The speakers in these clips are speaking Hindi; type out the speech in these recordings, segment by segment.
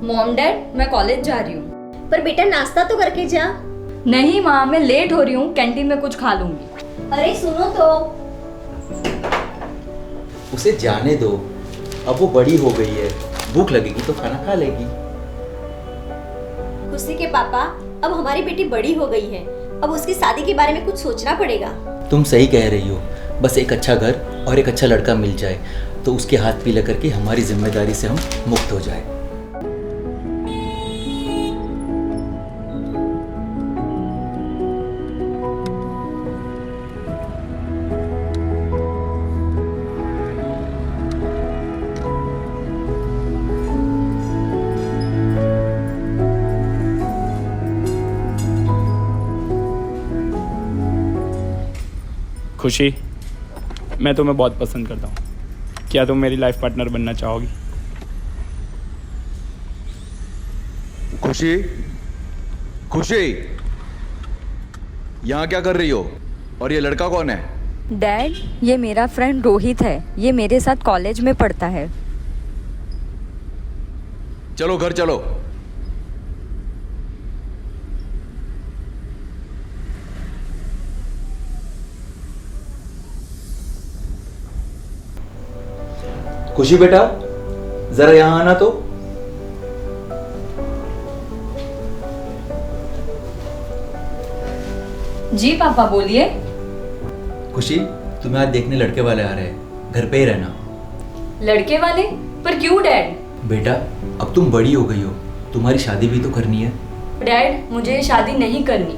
मॉम डैड मैं कॉलेज जा रही हूँ। पर बेटा नाश्ता तो करके जा। नहीं माँ, मैं लेट हो रही हूँ, कैंटीन में कुछ खा लूंगी। अरे सुनो तो। उसे जाने दो, अब वो बड़ी हो गई है, भूख लगेगी तो खाना खा लेगी। खुशी के पापा, अब हमारी बेटी बड़ी हो गई है, अब उसकी शादी के बारे में कुछ सोचना पड़ेगा। तुम सही कह रही हो, बस एक अच्छा घर और एक अच्छा लड़का मिल जाए तो उसके हाथ पीला करके हमारी जिम्मेदारी से हम मुक्त हो जाए। खुशी, मैं तुम्हें बहुत पसंद करता हूँ। क्या तुम मेरी लाइफ पार्टनर बनना चाहोगी? खुशी, खुशी, यहाँ क्या कर रही हो? और ये लड़का कौन है? डैड, ये मेरा फ्रेंड रोहित है, ये मेरे साथ कॉलेज में पढ़ता है। चलो घर चलो। खुशी बेटा, जरा यहाँ आना तो। जी पापा बोलिए। खुशी, तुम्हें आज देखने लड़के वाले आ रहे हैं, घर पे ही रहना। लड़के वाले? पर क्यों डैड? बेटा, अब तुम बड़ी हो गई हो, तुम्हारी शादी भी तो करनी है। डैड, मुझे शादी नहीं करनी।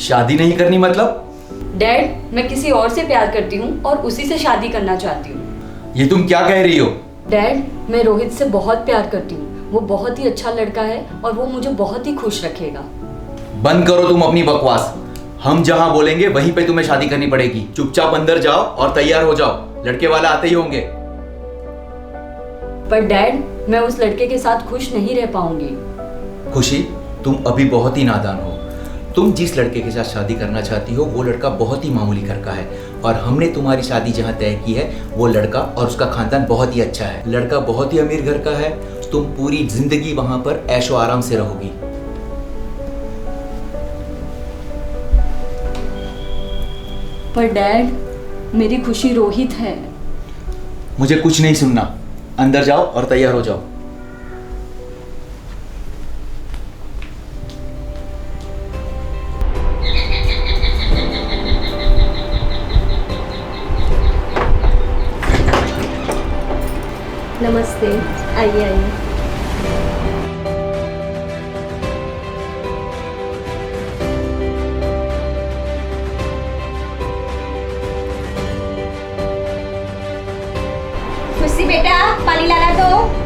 शादी नहीं करनी मतलब? डैड, मैं किसी और से प्यार करती हूँ और उसी से शादी करना चाहती हूँ। ये तुम क्या कह रही हो? डैड, मैं रोहित से बहुत प्यार करती हूँ, वो बहुत ही अच्छा लड़का है और वो मुझे बहुत ही खुश रखेगा। बंद करो तुम अपनी बकवास। हम जहां बोलेंगे वहीं पे तुम्हें शादी करनी पड़ेगी। चुपचाप अंदर जाओ और तैयार हो जाओ, लड़के वाला आते ही होंगे। पर डैड, मैं उस लड़के के साथ खुश नहीं रह पाऊंगी। खुशी, तुम अभी बहुत ही नादान हो। तुम जिस लड़के के साथ शादी करना चाहती हो वो लड़का बहुत ही मामूली घर का है, और हमने तुम्हारी शादी जहां तय की है वो लड़का और उसका खानदान बहुत ही अच्छा है। लड़का बहुत ही अमीर घर का है, तुम पूरी जिंदगी वहां पर ऐशो आराम से रहोगी। पर डैड, मेरी खुशी रोहित है। मुझे कुछ नहीं सुनना, अंदर जाओ और तैयार हो जाओ। नमस्ते, आइए आइए। खुशी बेटा, पानी लाना दो।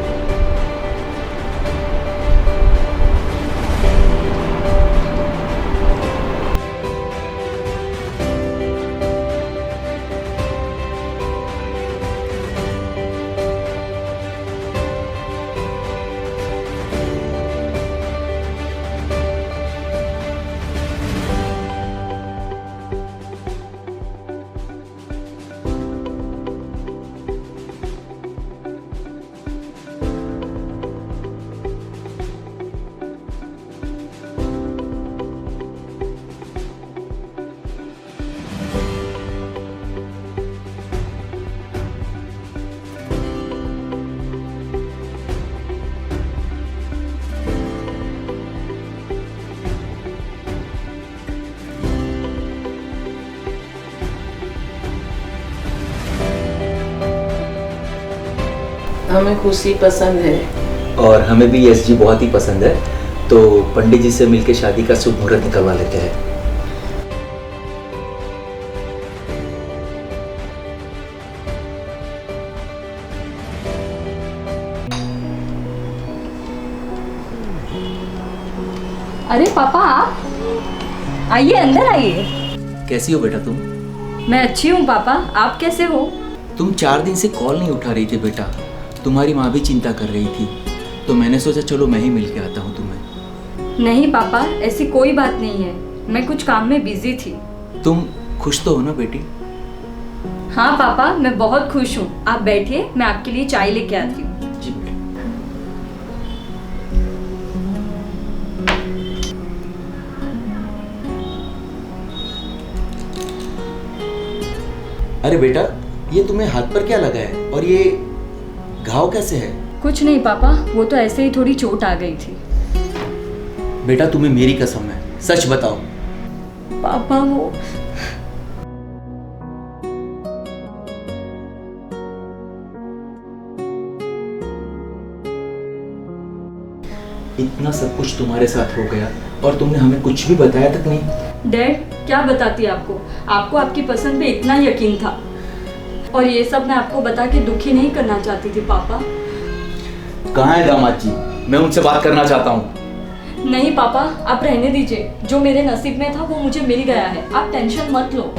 हमें खुशी पसंद है और हमें भी यस जी बहुत ही पसंद है, तो पंडित जी से मिलकर शादी का शुभ मुहूर्त निकलवा लेते हैं। अरे पापा, आप आइए, अंदर आइए। कैसी हो बेटा तुम? मैं अच्छी हूँ पापा, आप कैसे हो? तुम 4 दिन से कॉल नहीं उठा रही थी बेटा, तुम्हारी माँ भी चिंता कर रही थी, तो मैंने सोचा चलो मैं ही मिल के आता हूँ तुम्हें। नहीं पापा, ऐसी कोई बात नहीं है, मैं कुछ काम में बिजी थी। तुम खुश तो हो ना बेटी? हाँ पापा, मैं बहुत खुश हूँ। आप बैठिए, मैं आपके लिए चाय लेके आती हूँ। जी बेटा। अरे बेटा, ये तुम्हें हाथ पर क्या लगा है और ये घाव कैसे है? कुछ नहीं पापा, वो तो ऐसे ही थोड़ी चोट आ गई थी। बेटा तुम्हें मेरी कसम है, सच बताओ। पापा वो इतना सब कुछ तुम्हारे साथ हो गया और तुमने हमें कुछ भी बताया तक नहीं। डैड, क्या बताती आपको? आपको आपकी पसंद पे इतना यकीन था, और ये सब मैं आपको बता के दुखी नहीं करना चाहती थी पापा। कहाँ है दामाद जी? मैं उनसे बात करना चाहता हूँ। नहीं पापा, आप रहने दीजिए। जो मेरे नसीब में था वो मुझे मिल गया है, आप टेंशन मत लो।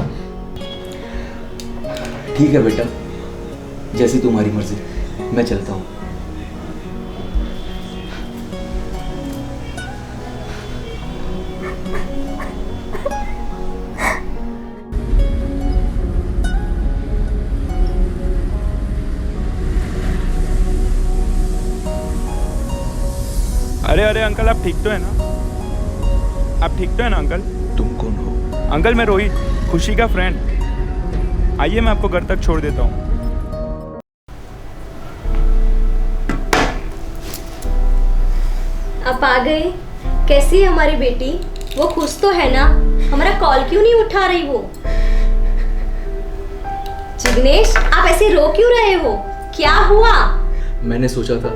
ठीक है बेटा, जैसी तुम्हारी मर्जी, मैं चलता हूँ। अरे अरे अंकल, आप ठीक तो है ना? आप ठीक तो है ना अंकल? तुम कौन हो? अंकल मैं रोहित, खुशी का फ्रेंड। आइए मैं आपको घर तक छोड़ देता हूँ। आप आ गए। कैसी है हमारी बेटी? वो खुश तो है ना? हमारा कॉल क्यों नहीं उठा रही वो? जिग्नेश, आप ऐसे रो क्यों रहे हो? क्या हुआ? मैंने सोचा था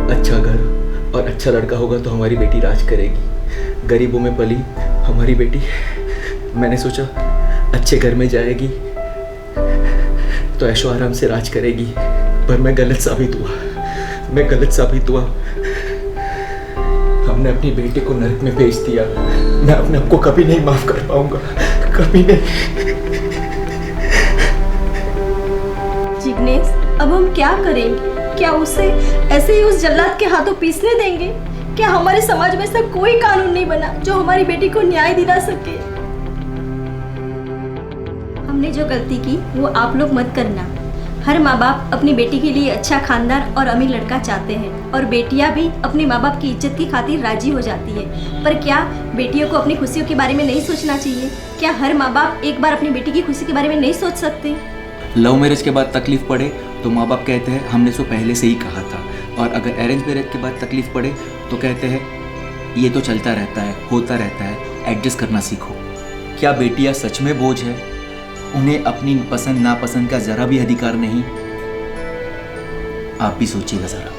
अच्छा घर और अच्छा लड़का होगा तो हमारी बेटी राज करेगी। गरीबों में पली हमारी बेटी, मैंने सोचा अच्छे घर में जाएगी तो ऐशो आराम से राज करेगी, पर मैं गलत साबित हुआ। हमने अपनी बेटी को नरक में भेज दिया। मैं अपने आप को कभी नहीं माफ कर पाऊंगा, कभी नहीं। जिग्नेश, अब हम क्या करेंगे? क्या उसे ऐसे ही उस जल्लाद के हाथों पीसने देंगे? क्या हमारे समाज में ऐसा कोई कानून नहीं बना जो हमारी बेटी को न्याय दिला सके? हमने जो गलती की वो आप लोग मत करना। हर माँ बाप अपनी बेटी के लिए अच्छा खानदान और अमीर लड़का चाहते हैं, और बेटियां भी अपने माँ बाप की इज्जत की खातिर राजी हो जाती है। पर क्या बेटियों को अपनी खुशियों के बारे में नहीं सोचना चाहिए? क्या हर माँ बाप एक बार अपनी बेटी की खुशी के बारे में नहीं सोच सकते? लव मैरिज के बाद तकलीफ पड़े तो माँ बाप कहते हैं हमने सो पहले से ही कहा था, और अगर अरेंज मैरिज के बाद तकलीफ पड़े तो कहते हैं ये तो चलता रहता है, होता रहता है, एडजस्ट करना सीखो। क्या बेटियाँ सच में बोझ है? उन्हें अपनी पसंद नापसंद का जरा भी अधिकार नहीं? आप भी सोचिएगा जरा।